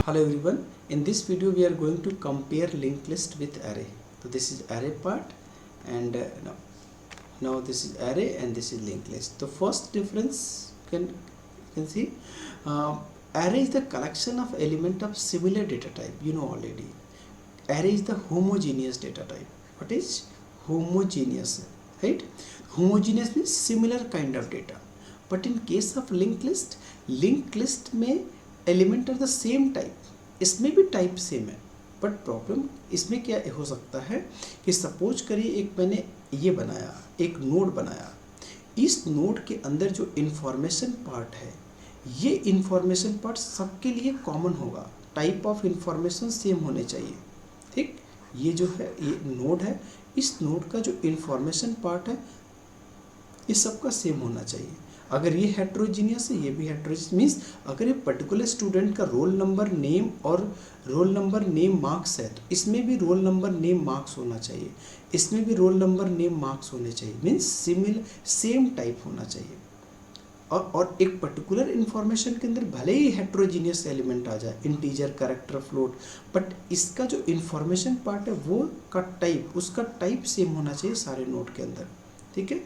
Hello everyone, in this video we are going to compare linked list with array. So this is array part and now this is array and this is linked list. The first difference you can see array is the collection of element of similar data type. You know already. Array is the homogeneous data type. What is homogeneous? Right? Homogeneous means similar kind of data. But in case of linked list में element are the same type, इसमें भी type same है, but problem इसमें क्या हो सकता है कि सपोज करिए एक मैंने ये बनाया, एक नोड बनाया, इस नोड के अंदर जो इन्फॉर्मेशन पार्ट है ये इन्फॉर्मेशन पार्ट सबके लिए कॉमन होगा, टाइप ऑफ इन्फॉर्मेशन सेम होने चाहिए. ठीक, ये जो है ये नोड है, इस नोड का जो इन्फॉर्मेशन पार्ट है ये सबका सेम होना चाहिए. अगर ये हेट्रोजीनियस है ये भी हेट्रोजीनियस मीन्स अगर ये पर्टिकुलर स्टूडेंट का रोल नंबर नेम और रोल नंबर नेम मार्क्स है तो इसमें भी रोल नंबर नेम मार्क्स होना चाहिए, इसमें भी रोल नंबर नेम मार्क्स होने चाहिए, मीन्स सिमिलर सेम टाइप होना चाहिए. और एक पर्टिकुलर इन्फॉर्मेशन के अंदर भले ही हेट्रोजीनियस एलिमेंट आ जाए, इंटीजर, कैरेक्टर, फ्लोट, बट इसका जो इन्फॉर्मेशन पार्ट है वो का टाइप, उसका टाइप सेम होना चाहिए सारे नोड के अंदर. ठीक है,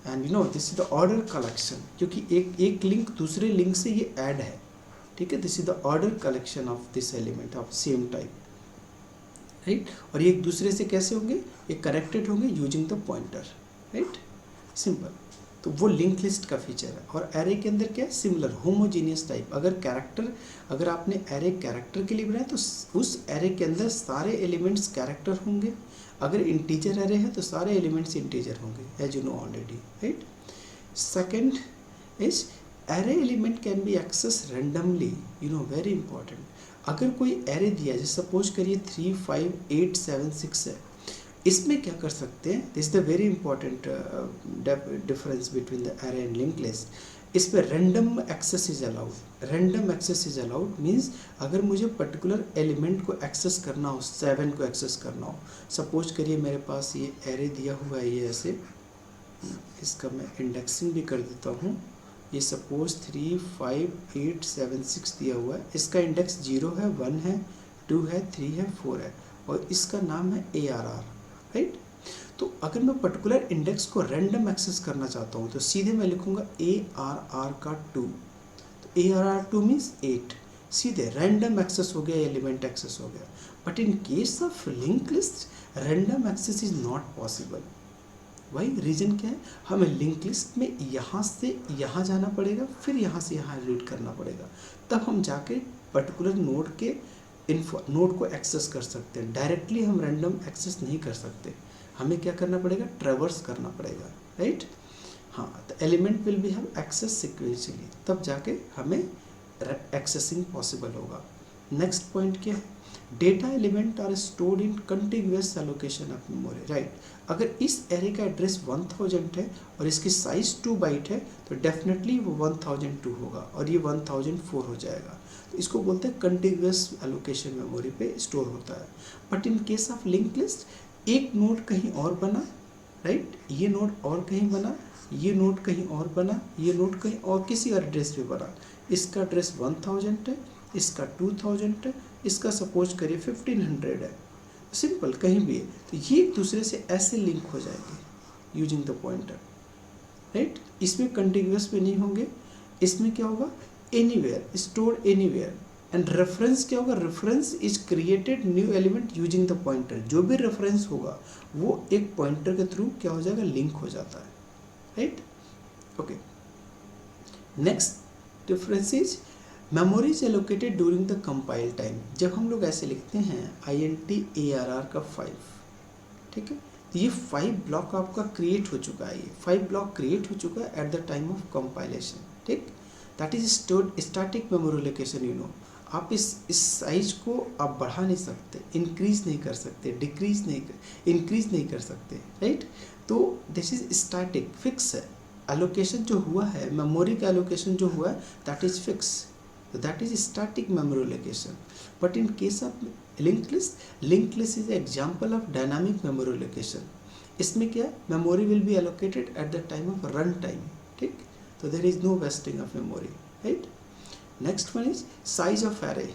and you know this is the order collection, क्योंकि एक लिंक दूसरे लिंक से ये ऐड है. ठीक है, this is the order collection of this element of same type. Right, और ये एक दूसरे से कैसे होंगे, ये कनेक्टेड होंगे using the pointer. Right, simple. तो वो लिंक लिस्ट का फीचर है. और एरे के अंदर क्या है, सिमिलर होमोजीनियस टाइप. अगर आपने एरे कैरेक्टर के लिए बनाया तो उस एरे के अंदर सारे एलिमेंट्स कैरेक्टर होंगे. अगर इंटीजर एरे है तो सारे एलिमेंट्स इंटीजर होंगे, as you know already. Right, second is array element can be access randomly. You know very important. अगर कोई एरे दिया है, सपोज करिए 3, 5, 8, 7, 6 है, इसमें क्या कर सकते हैं, this is the very important difference between the array and link list. इस पर random access is allowed. Random access is allowed means अगर मुझे पर्टिकुलर एलिमेंट को एक्सेस करना हो, 7 को एक्सेस करना हो, सपोज करिए मेरे पास ये एरे दिया हुआ है, ये ऐसे, इसका मैं इंडेक्सिंग भी कर देता हूँ. ये सपोज 3, 5, 8, 7, 6 दिया हुआ है, इसका इंडेक्स 0 है, 1 है, 2 है, 3 है, 4 है, और इसका नाम है ARR. राइट, तो अगर मैं पर्टिकुलर इंडेक्स को रैंडम एक्सेस करना चाहता हूँ तो सीधे मैं लिखूँगा ARR का 2. तो ARR 2 मीन्स 8, सीधे रैंडम एक्सेस हो गया, एलिमेंट एक्सेस हो गया. But in case of link list random access is not possible. भाई रीजन क्या है, हमें लिंक लिस्ट में यहाँ से यहाँ जाना पड़ेगा, फिर यहाँ से यहाँ रीड करना पड़ेगा, तब हम जाके पर्टिकुलर नोड को एक्सेस कर सकते हैं. डायरेक्टली हम रैंडम एक्सेस नहीं कर सकते, हमें क्या करना पड़ेगा, ट्रैवर्स करना पड़ेगा. राइट, हाँ, the element will be have access sequentially, तब जाके हमें एक्सेसिंग पॉसिबल होगा. नेक्स्ट पॉइंट क्या है, data element are stored in continuous allocation of memory. Right, अगर इस एरे का एड्रेस 1000 है और इसकी साइज 2 बाइट है तो डेफिनेटली वो 1002 होगा और ये 1004 हो जाएगा. तो इसको बोलते हैं कंटिन्यूअस एलोकेशन मेमोरी पे स्टोर होता है. But in case of link list एक नोड कहीं और बना, राइट, ये नोड और कहीं बना, ये नोड कहीं और बना, ये नोड कहीं और किसी और एड्रेस पे बना, इसका एड्रेस 1000 है, इसका 2000 है, इसका सपोज करिए 1500 है, सिंपल कहीं भी है, तो ये एक दूसरे से ऐसे लिंक हो जाएंगे यूजिंग द पॉइंटर. राइट, इसमें कंटिन्यूअस पे नहीं होंगे, इसमें क्या होगा, anywhere, stored anywhere. And reference क्या होगा, reference is created new element using the pointer. जो भी रेफरेंस होगा वो एक पॉइंटर के थ्रू क्या हो जाएगा, लिंक हो जाता है. Right, okay. Next difference is memory is allocated during the compile time. जब हम लोग ऐसे लिखते हैं INT ARR का 5, ठीक है, तो ये 5 ब्लॉक आपका क्रिएट हो चुका है, ये 5 ब्लॉक क्रिएट हो चुका है at the time of compilation. ठीक, that is stored static memory location. You know आप इस साइज को आप बढ़ा नहीं सकते, इंक्रीज नहीं कर सकते, डिक्रीज नहीं, इंक्रीज नहीं कर सकते. राइट, तो दिस इज स्टैटिक, फिक्स है. एलोकेशन जो हुआ है, मेमोरी का एलोकेशन जो हुआ है that is fix, that is static memory location. But in case of link list is example of dynamic memory location. इसमें क्या है, memory will be allocated at the time of run time. ठीक, तो there is no wasting of memory. Right, next one is size of array.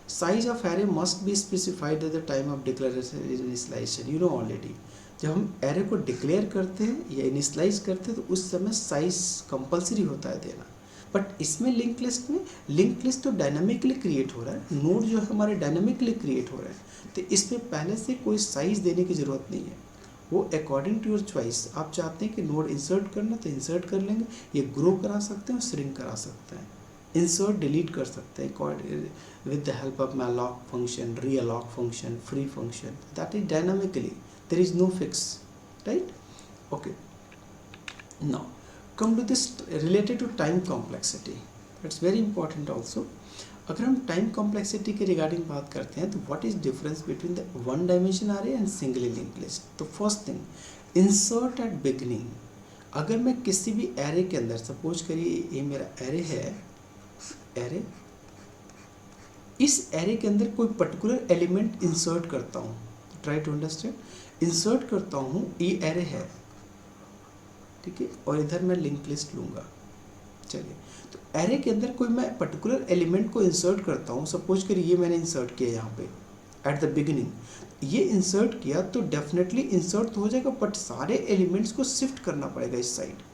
Size of array must be specified at the time of declaration initialization, you know already. जब हम array को declare करते हैं या initialise करते हैं तो उस समय साइज कंपलसरी होता है देना। बट इसमें लिंक लिस्ट में, लिंक लिस्ट तो डायनामिकली क्रिएट हो रहा है, नोड जो है हमारे डायनामिकली क्रिएट हो रहा है, तो इसमें पहले से कोई साइज देने की ज़रूरत नहीं है। वो अकॉर्डिंग टू योर चॉइस, आप चाहते हैं कि नोड इंसर्ट करना तो इंसर्ट कर लेंगे, ये ग्रो करा सकते हैं और श्रिंक करा सकते हैं, इंसर्ट डिलीट कर सकते हैं with the help of malloc function, realloc function, free function, that is dynamically, there is no fix, right? Okay, now come to this related to time complexity, that's very important also। अगर हम time complexity के regarding बात करते हैं तो what is difference between the one dimension array and singly link list. तो first thing, insert at beginning. अगर मैं किसी भी एरे के अंदर, सपोज करिए ये मेरा एरे है, एरे, इस एरे के अंदर कोई पर्टिकुलर एलिमेंट इंसर्ट करता हूँ, ट्राई टू अंडरस्टैंड, इंसर्ट करता हूँ, ये एरे है, ठीक है, और इधर मैं लिंक लिस्ट लूँगा। चलिए, तो एरे के अंदर कोई मैं पर्टिकुलर एलिमेंट को इंसर्ट करता हूँ, सपोज करिए ये मैंने इंसर्ट किया यहाँ पे एट द बिगिनिंग, ये इंसर्ट किया तो डेफिनेटली इंसर्ट तो हो जाएगा, बट सारे एलिमेंट्स को शिफ्ट करना पड़ेगा इस साइड।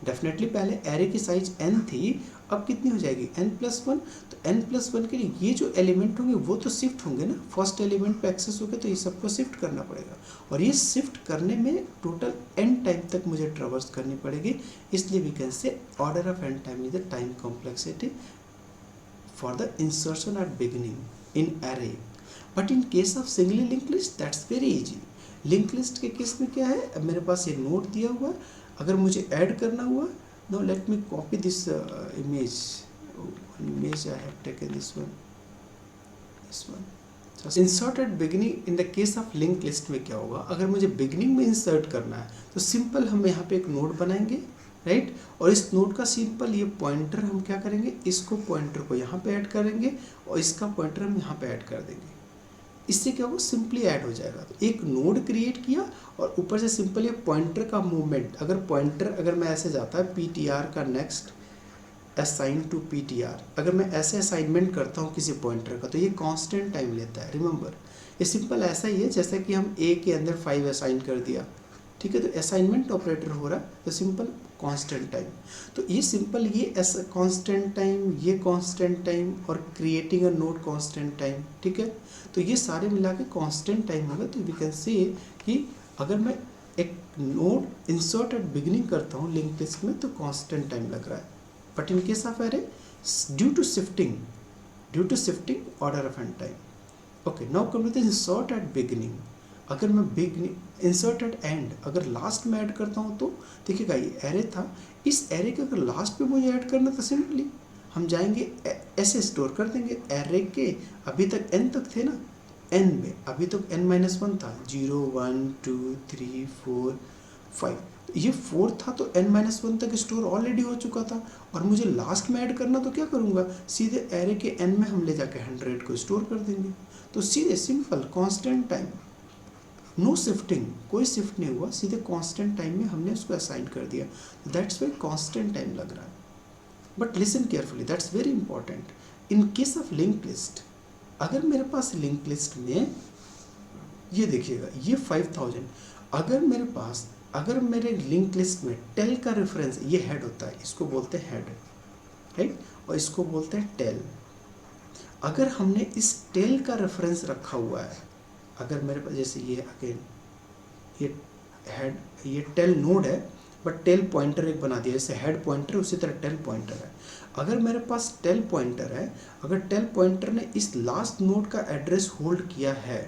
डेफिनेटली पहले एरे की साइज n थी, अब कितनी हो जाएगी n+1, तो n+1 के लिए ये जो एलिमेंट होंगे वो तो शिफ्ट होंगे ना, फर्स्ट एलिमेंट पे एक्सेस हो गए तो ये सबको शिफ्ट करना पड़ेगा, और ये शिफ्ट करने में टोटल n टाइम तक मुझे ट्रेवर्स करनी पड़ेगी, इसलिए we can say order of n time is the time complexity for the insertion at beginning in array. But in case of singly link list that's very easy. Link list के case में क्या है, अब मेरे पास ये node दिया हुआ, अगर मुझे ऐड करना हुआ, now let me copy this image, I have taken this one, just insert at beginning। in the case of link list में क्या होगा, अगर मुझे beginning में insert करना है तो सिंपल हम यहाँ पे एक नोड बनाएंगे, राइट, और इस नोड का सिंपल ये पॉइंटर हम क्या करेंगे, इसको पॉइंटर को यहाँ पे ऐड करेंगे और इसका पॉइंटर हम यहाँ पे ऐड कर देंगे, इससे क्या होगा, सिंपली ऐड हो जाएगा। तो एक नोड क्रिएट किया और ऊपर से सिंपल ये पॉइंटर का मूवमेंट, अगर पॉइंटर अगर मैं ऐसे जाता है ptr का नेक्स्ट असाइन टू ptr, अगर मैं ऐसे असाइनमेंट करता हूँ किसी पॉइंटर का तो ये कांस्टेंट टाइम लेता है। रिमेंबर, ये सिंपल ऐसा ही है जैसा कि हम a के अंदर 5 असाइन कर दिया, ठीक है, तो असाइनमेंट ऑपरेटर हो रहा है, तो सिंपल कांस्टेंट टाइम। तो ये सिंपल ये ऐसा कांस्टेंट टाइम, ये कांस्टेंट टाइम और creating a node constant time, ठीक है, तो ये सारे मिला के कांस्टेंट टाइम होगा। तो वी कैन से कि अगर मैं एक नोड इंसर्ट एट बिगिनिंग करता हूँ लिंक लिस्ट में तो कांस्टेंट टाइम लग रहा है, but in case of array due to shifting order of n time. Okay, now come to the insert at beginning. अगर मैं बिगिनिंग इंसर्ट एट एंड, अगर लास्ट में ऐड करता हूँ तो देखिएगा ये एरे था, इस एरे के अगर लास्ट पे मुझे ऐड करना था, सिंपली हम जाएंगे ऐसे स्टोर कर देंगे, एरे के अभी तक n तक थे ना, n में अभी तक n-1 था, 0 1 2 3 4 5, ये 4 था तो n-1 तक स्टोर ऑलरेडी हो चुका था, और मुझे लास्ट में ऐड करना तो क्या करूँगा, सीधे एरे के n में हम ले जाके 100 को स्टोर कर देंगे, तो सीधे simple constant time, no shifting, कोई शिफ्ट नहीं हुआ, सीधे कांस्टेंट टाइम में हमने उसको असाइन कर दिया, दैट्स वाई कांस्टेंट टाइम लग रहा है। But listen carefully, that's very important. In case of link list, अगर मेरे पास लिंक लिस्ट में ये देखिएगा ये 5000, अगर मेरे लिंक लिस्ट में टेल का रेफरेंस, ये हेड होता है, इसको बोलते हैं हेड, राइट, और इसको बोलते हैं टेल। अगर हमने इस टेल का रेफरेंस रखा हुआ है, अगर मेरे पास जैसे ये अगेन ये हेड, ये टेल नोड है बट टेल पॉइंटर एक बना दिया, जैसे हेड पॉइंटर उसी तरह टेल पॉइंटर है। अगर मेरे पास टेल पॉइंटर है, अगर टेल पॉइंटर ने इस लास्ट नोड का एड्रेस होल्ड किया है,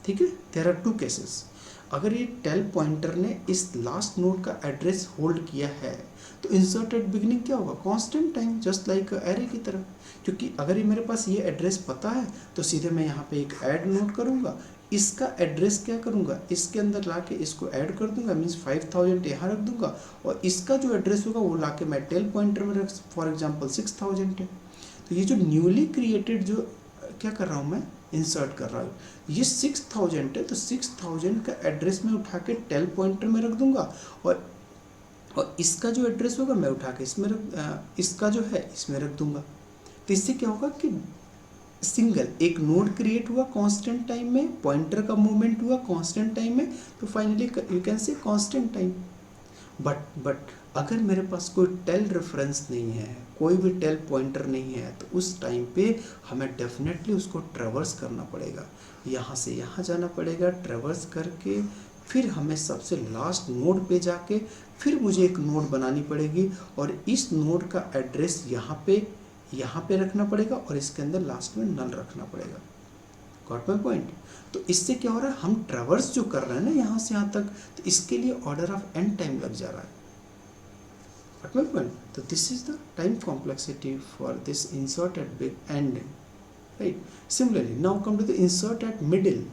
ठीक है, देयर आर 2 केसेस। अगर ये टेल पॉइंटर ने इस लास्ट नोड का एड्रेस होल्ड किया है तो इंसर्ट एट बिगिनिंग क्या होगा, constant time, just like array की तरह, क्योंकि अगर ये मेरे पास ये एड्रेस पता है तो सीधे मैं यहाँ पे एक ऐड नोट करूँगा, इसका एड्रेस क्या करूँगा, इसके अंदर लाके इसको ऐड कर दूंगा, मीन्स 5000 यहाँ रख दूंगा, और इसका जो एड्रेस होगा वो लाके मैं टेल पॉइंटर में रख, फॉर एग्जांपल 6000 है। तो ये जो न्यूली क्रिएटेड जो क्या कर रहा हूँ मैं, इंसर्ट कर रहा हूँ, ये 6000 है, तो 6000 का एड्रेस में उठा के टेल पॉइंटर में रख दूंगा, और इसका जो एड्रेस होगा मैं उठा के इसमें इसका जो है इसमें रख दूंगा। तो इससे क्या होगा कि सिंगल एक नोड क्रिएट हुआ कांस्टेंट टाइम में, पॉइंटर का मूवमेंट हुआ कांस्टेंट टाइम में, तो finally you can say constant time. But अगर मेरे पास कोई टेल रेफरेंस नहीं है, कोई भी टेल पॉइंटर नहीं है, तो उस टाइम पे हमें डेफिनेटली उसको ट्रेवर्स करना पड़ेगा, यहाँ से यहाँ जाना पड़ेगा, ट्रेवर्स करके फिर हमें सबसे लास्ट नोड पे जाके फिर मुझे एक नोड बनानी पड़ेगी और इस नोड का एड्रेस यहाँ पे रखना पड़ेगा और इसके अंदर लास्ट में नल रखना पड़ेगा। Got my point? तो इससे क्या हो रहा है, हम ट्रेवर्स जो कर रहे हैं ना यहाँ से यहाँ तक, तो इसके लिए ऑर्डर ऑफ एन टाइम लग जा रहा है। Got my point? तो this is the time complexity for this insert at big end, right. Similarly now come to the insert at middle.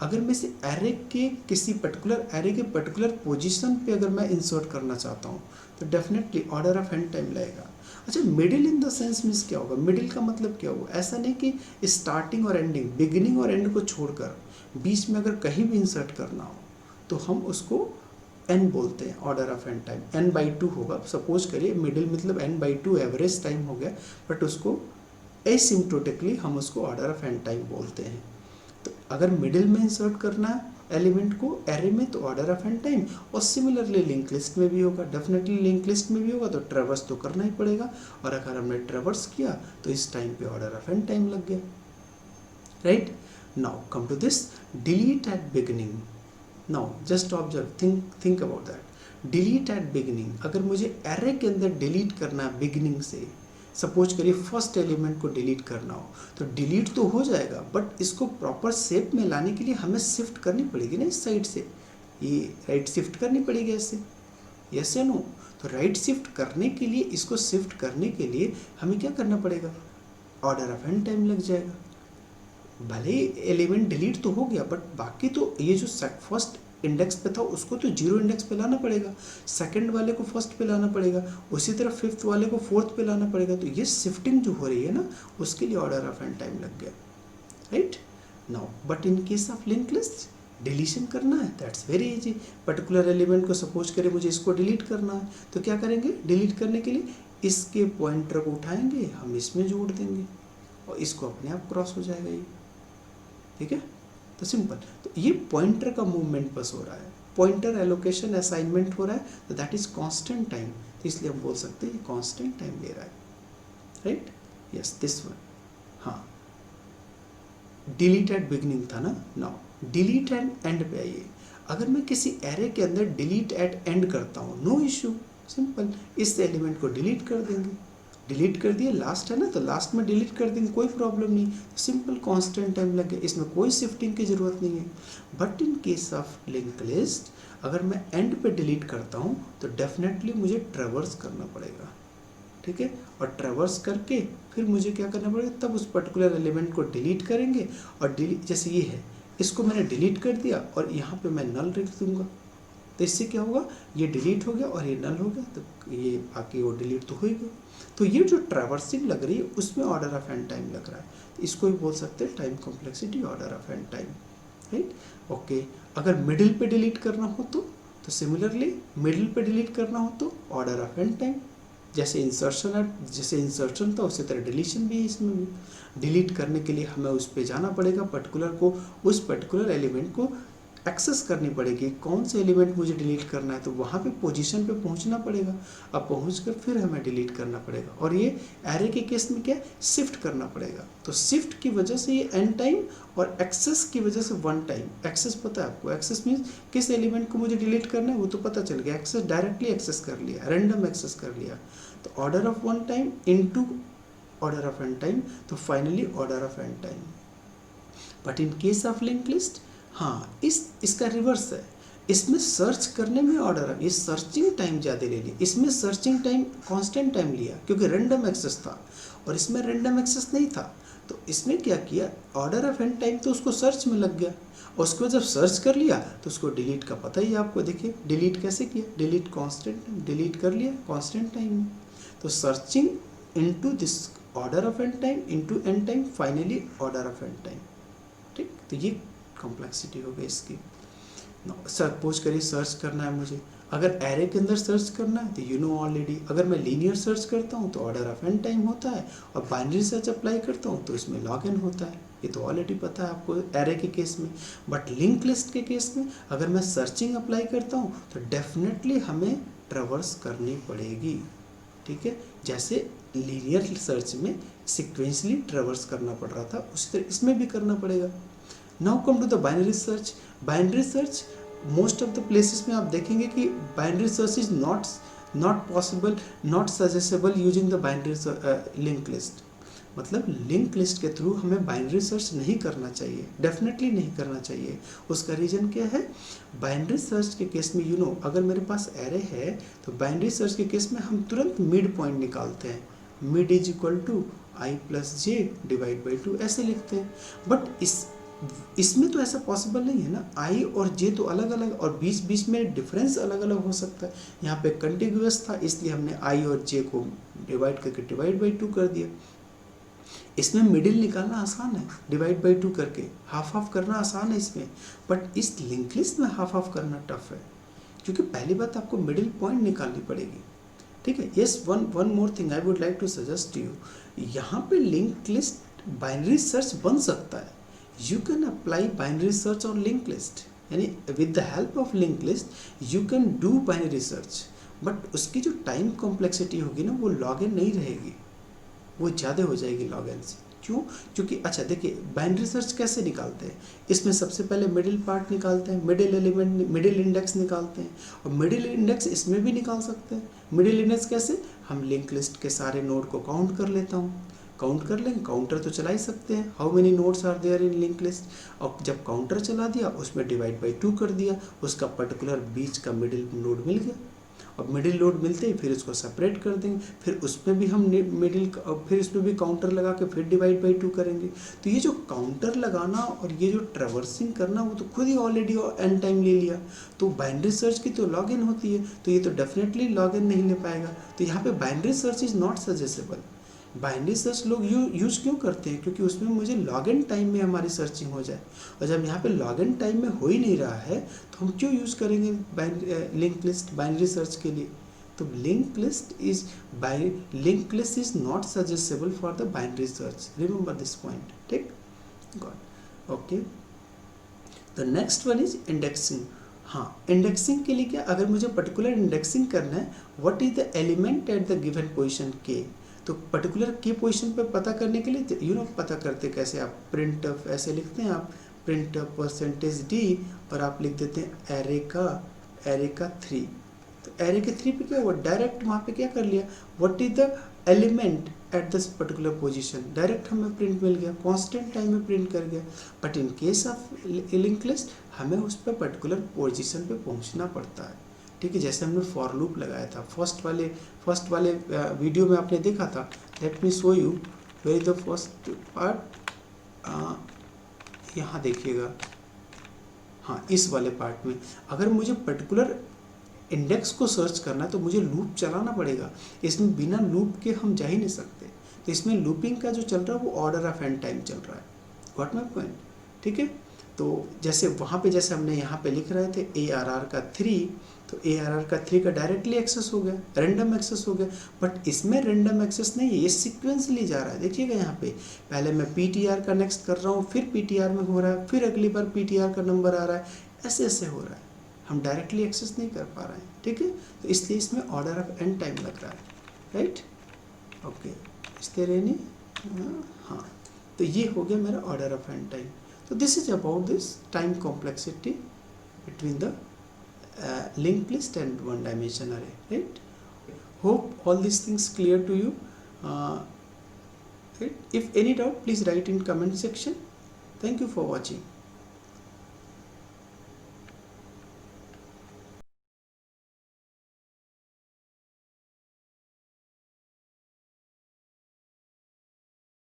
अगर मैं इसे एरे के किसी पर्टिकुलर एरे के पर्टिकुलर पोजीशन पे अगर मैं इंसर्ट करना चाहता हूँ तो definitely order of n time लगेगा। अच्छा, middle in the sense means क्या होगा? मिडिल का मतलब क्या होगा? ऐसा नहीं कि स्टार्टिंग और एंडिंग, बिगिनिंग और एंड को छोड़कर बीच में अगर कहीं भी इंसर्ट करना हो तो हम उसको एन बोलते हैं, order of n time. n/2 होगा, सपोज करिए मिडिल मतलब n/2 एवरेज टाइम हो गया, बट उसको एसिम्प्टोटिकली हम उसको ऑर्डर ऑफ एन टाइम बोलते हैं। तो अगर मिडिल में इंसर्ट करना है एलिमेंट को एरे में तो ऑर्डर ऑफ एन टाइम, और सिमिलरली लिंक लिस्ट में भी होगा, डेफिनेटली लिंक लिस्ट में भी होगा, तो ट्रेवर्स तो करना ही पड़ेगा, और अगर हमने ट्रेवर्स किया तो इस टाइम पे ऑर्डर ऑफ एन टाइम लग गया, right. Now come to this delete at beginning. Now just observe, think about that. Delete at beginning, अगर मुझे एरे के अंदर डिलीट करना है बिगिनिंग से, सपोज करिए फर्स्ट एलिमेंट को डिलीट करना हो, तो डिलीट तो हो जाएगा, बट इसको प्रॉपर शेप में लाने के लिए हमें शिफ्ट करनी पड़ेगी ना इस साइड से, ये राइट शिफ्ट करनी पड़ेगी ऐसे, यस या नो? तो राइट शिफ्ट करने के लिए, इसको शिफ्ट करने के लिए हमें क्या करना पड़ेगा? ऑर्डर ऑफ एन टाइम लग जाएगा। भले ही एलिमेंट डिलीट तो हो गया, बट बाकी तो ये जो फर्स्ट इंडेक्स पे था उसको तो जीरो इंडेक्स पे लाना पड़ेगा, सेकंड वाले को फर्स्ट पे लाना पड़ेगा, उसी तरह फिफ्थ वाले को फोर्थ पे लाना पड़ेगा। तो ये शिफ्टिंग जो हो रही है ना, उसके लिए ऑर्डर ऑफ एन टाइम लग गया, right. Now but in case of link list deletion करना है, that's very easy. Particular element को सपोज करें मुझे इसको डिलीट करना है, तो क्या करेंगे? डिलीट करने के लिए इसके पॉइंटर को उठाएंगे, हम इसमें जोड़ देंगे और इसको अपने आप क्रॉस हो जाएगा ये, ठीक है। तो सिंपल, तो ये पॉइंटर का मूवमेंट बस हो रहा है, पॉइंटर एलोकेशन असाइनमेंट हो रहा है, तो दैट इज कांस्टेंट टाइम। तो इसलिए हम बोल सकते हैं ये कांस्टेंट टाइम ले रहा है, राइट। Yes this one. हाँ, डिलीट एट बिगिनिंग था ना। नाउ डिलीट एट एंड पे आइए। अगर मैं किसी एरे के अंदर डिलीट एट एंड करता हूँ, नो इशू, सिंपल, इस एलिमेंट को डिलीट कर देंगे, डिलीट कर दिया, लास्ट है ना, तो लास्ट में डिलीट कर देंगे, कोई प्रॉब्लम नहीं, सिंपल कांस्टेंट टाइम लगे, इसमें कोई शिफ्टिंग की ज़रूरत नहीं है। But in case of link list अगर मैं एंड पे डिलीट करता हूँ तो डेफिनेटली मुझे ट्रेवर्स करना पड़ेगा, ठीक है, और ट्रेवर्स करके फिर मुझे क्या करना पड़ेगा? तब उस पर्टिकुलर एलिमेंट को डिलीट करेंगे, और डिलीट जैसे ये है, इसको मैंने डिलीट कर दिया और यहाँ पे मैं नल रख दूंगा, तो इससे क्या होगा? ये डिलीट हो गया और ये नल हो गया, तो ये बाकी वो डिलीट तो हो ही गया। तो ये जो ट्रैवर्सिंग लग रही है उसमें ऑर्डर ऑफ एन टाइम लग रहा है, तो इसको भी बोल सकते हैं time complexity order of n time, right. Okay, अगर मिडिल पे डिलीट करना हो तो सिमिलरली मिडिल पे डिलीट करना हो तो ऑर्डर ऑफ एन टाइम, जैसे इंसर्शन था उसी तरह डिलीशन भी है, इसमें भी डिलीट करने के लिए हमें उस पर जाना पड़ेगा, उस पर्टिकुलर एलिमेंट को एक्सेस करनी पड़ेगी, कौन से एलिमेंट मुझे डिलीट करना है, तो वहाँ पे पोजीशन पे पहुँचना पड़ेगा, अब पहुँचकर फिर हमें डिलीट करना पड़ेगा। और ये एरे के केस में क्या है? शिफ्ट करना पड़ेगा, तो शिफ्ट की वजह से ये एन टाइम और एक्सेस की वजह से वन टाइम। एक्सेस पता है आपको, एक्सेस मीन्स किस एलिमेंट को मुझे डिलीट करना है वो तो पता चल गया, एक्सेस डायरेक्टली एक्सेस कर लिया, रैंडम एक्सेस कर लिया, तो order of one time into order of n time, तो finally order of n time. But in case of link list, हाँ, इसका रिवर्स है, इसमें सर्च करने में ऑर्डर, ये सर्चिंग टाइम ज़्यादा ले लिया, इसमें सर्चिंग टाइम कांस्टेंट टाइम लिया क्योंकि रैंडम एक्सेस था, और इसमें रैंडम एक्सेस नहीं था, तो इसमें क्या किया? ऑर्डर ऑफ एन टाइम तो उसको सर्च में लग गया, और उसको जब सर्च कर लिया तो उसको डिलीट का पता ही आपको, देखिए डिलीट कैसे किया, डिलीट कांस्टेंट टाइम, डिलीट कर लिया कांस्टेंट टाइम में, तो searching into this order of n time into n time, finally order of n time, ठीक। तो ये कॉम्प्लेक्सिटी हो गई इसकी। सपोज करिए सर्च करना है मुझे, अगर एरे के अंदर सर्च करना है तो यू नो ऑलरेडी, अगर मैं लीनियर सर्च करता हूँ तो ऑर्डर ऑफ एन टाइम होता है, और बाइनरी सर्च अप्लाई करता हूँ तो इसमें लॉग एन होता है, ये तो ऑलरेडी पता है आपको एरे के केस में। बट लिंक लिस्ट के केस में अगर मैं सर्चिंग अप्लाई करता हूँ तो डेफिनेटली हमें ट्रैवर्स करनी पड़ेगी, ठीक है। जैसे लीनियर सर्च में सिक्वेंसली ट्रैवर्स करना पड़ रहा था, उसी तरह इसमें भी करना पड़ेगा। Now come to the binary search. Binary search most of the places में आप देखेंगे कि binary search is not possible, not suggestible using the binary link list. मतलब लिंक लिस्ट के थ्रू हमें बाइनरी सर्च नहीं करना चाहिए, डेफिनेटली नहीं करना चाहिए। उसका रीज़न क्या है? बाइनरी सर्च के केस में अगर मेरे पास एरे है तो बाइनरी सर्च के केस में हम तुरंत मिड पॉइंट निकालते हैं, mid is equal to i plus j divide by 2 ऐसे लिखते हैं। बट इसमें तो ऐसा पॉसिबल नहीं है ना, आई और जे तो अलग अलग, और बीच बीच में डिफरेंस अलग अलग हो सकता है। यहाँ पे कंटिन्यूअस था इसलिए हमने आई और जे को डिवाइड करके डिवाइड बाई 2 कर दिया। इसमें मिडिल निकालना आसान है, डिवाइड बाई 2 करके हाफ हाफ करना आसान है इसमें, बट इस लिंक लिस्ट में हाफ हाफ करना टफ है, क्योंकि पहली बात आपको मिडिल पॉइंट निकालनी पड़ेगी, ठीक है। Yes, one more thing I would like to suggest you, यहाँ पे लिंक लिस्ट बाइनरी सर्च बन सकता है। You can apply binary search on linked list, यानी with the help of linked list you can do binary search, but उसकी जो time complexity होगी ना वो लॉग इन नहीं रहेगी, वो ज़्यादा हो जाएगी लॉग इन से। क्यों? क्योंकि अच्छा देखिए बाइनरी सर्च कैसे निकालते हैं, इसमें सबसे पहले मिडिल पार्ट निकालते हैं, मिडिल एलिमेंट, मिडिल इंडेक्स निकालते हैं, और मिडिल इंडेक्स इसमें भी निकाल सकते हैं। मिडिल इंडेक्स कैसे? हम लिंक लिस्ट के सारे नोड को काउंट कर लेता हूँ, काउंट कर लेंगे, काउंटर तो चला ही सकते हैं, how many nodes are there in link list, और जब काउंटर चला दिया उसमें डिवाइड बाई 2 कर दिया, उसका पर्टिकुलर बीच का मिडिल नोड मिल गया। अब मिडिल नोड मिलते ही फिर उसको सेपरेट कर देंगे, फिर उसमें भी हम मिडिल, फिर उसमें भी काउंटर लगा के फिर डिवाइड बाई 2 करेंगे। तो ये जो काउंटर लगाना और ये जो ट्रैवर्सिंग करना वो तो खुद ही ऑलरेडी एन टाइम ले लिया। तो बाइनरी सर्च की तो लॉग इन होती है, तो ये तो डेफिनेटली लॉग इन नहीं ले पाएगा। तो यहाँ पे binary search is not suggestible. Binary search लोग यूज़ क्यों करते हैं? क्योंकि उसमें मुझे लॉग इन टाइम में हमारी सर्चिंग हो जाए, और जब यहाँ पे लॉग इन टाइम में हो ही नहीं रहा है तो हम क्यों यूज़ करेंगे लिंक लिस्ट बाइनरी सर्च के लिए? तो link list is not suggestible for the binary search, remember this point, ठीक, got, okay. The next one is indexing. हाँ, इंडेक्सिंग के लिए क्या, अगर मुझे पर्टिकुलर इंडेक्सिंग करना है, what is the element at the given position के, तो पर्टिकुलर की पोजीशन पे पता करने के लिए पता करते कैसे, आप प्रिंट ऐसे लिखते हैं, आप प्रिंट परसेंटेज डी और आप लिख देते हैं एरे का 3। तो एरे के 3 पे क्या हुआ, डायरेक्ट वहाँ पे क्या कर लिया, what is the element at this particular position, direct हमें प्रिंट मिल गया, कांस्टेंट टाइम में प्रिंट कर गया। But in case of link list हमें उस पर पर्टिकुलर पोजीशन पे पहुँचना पड़ता है, ठीक है। जैसे हमने फॉर लूप लगाया था फर्स्ट वाले वीडियो में आपने देखा था, let me show you where is the first part, यहाँ देखिएगा, हाँ इस वाले पार्ट में अगर मुझे पर्टिकुलर इंडेक्स को सर्च करना है तो मुझे लूप चलाना पड़ेगा, इसमें बिना लूप के हम जा ही नहीं सकते। तो इसमें लूपिंग का जो चल रहा है वो ऑर्डर ऑफ एन टाइम चल रहा है, व्हाट माय पॉइंट, ठीक है। तो जैसे वहाँ पे जैसे हमने यहाँ पे लिख रहे थे ARR का 3, तो ARR का 3 का डायरेक्टली एक्सेस हो गया, रैंडम एक्सेस हो गया। बट इसमें रैंडम एक्सेस नहीं है, ये सीक्वेंसली जा रहा है। देखिएगा यहाँ पे पहले मैं PTR का नेक्स्ट कर रहा हूँ, फिर PTR में हो रहा है, फिर अगली बार PTR का नंबर आ रहा है, ऐसे ऐसे हो रहा है, हम डायरेक्टली एक्सेस नहीं कर पा रहे हैं, ठीक है। तो इसलिए इसमें ऑर्डर ऑफ एन टाइम लग रहा है, राइट, ओके, इस तरह नहीं, हाँ, तो ये हो गया मेरा order of n time. So this is about this time complexity between the linked list and one dimension array, right? Hope all these things clear to you. Right? If any doubt, please write in comment section. Thank you for watching.